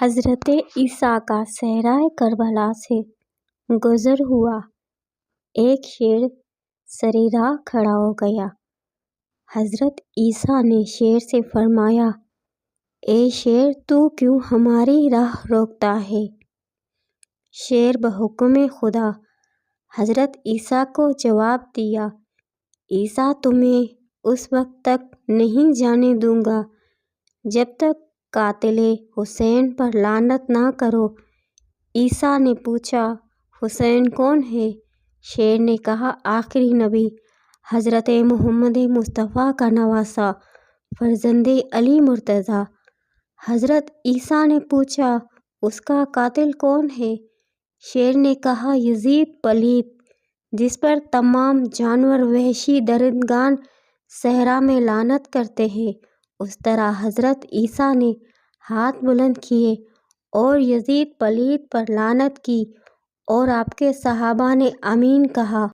حضرت عیسیٰ کا صحرائے کربلا سے گزر ہوا۔ ایک شیر سرِ راہ کھڑا ہو گیا۔ حضرت عیسیٰ نے شیر سے فرمایا، اے شیر، تو کیوں ہماری راہ روکتا ہے؟ شیر بحکم خدا حضرت عیسیٰ کو جواب دیا، عیسیٰ، تمہیں اس وقت تک نہیں جانے دوں گا جب تک قاتلِ حسین پر لعنت نہ کرو۔ عیسیٰ نے پوچھا، حسین کون ہے؟ شیر نے کہا، آخری نبی، حضرت محمد مصطفیٰ کا نواسہ، فرزندِ علی مرتضیٰ۔ حضرت عیسیٰ نے پوچھا، اس کا قاتل کون ہے؟ شیر نے کہا، یزید پلیت، جس پر تمام جانور وحشی درندگان صحرا میں لعنت کرتے ہیں۔ اس طرح حضرت عیسیٰ نے ہاتھ بلند کیے اور یزید پلیت پر لعنت کی اور آپ کے صحابہ نے آمین کہا۔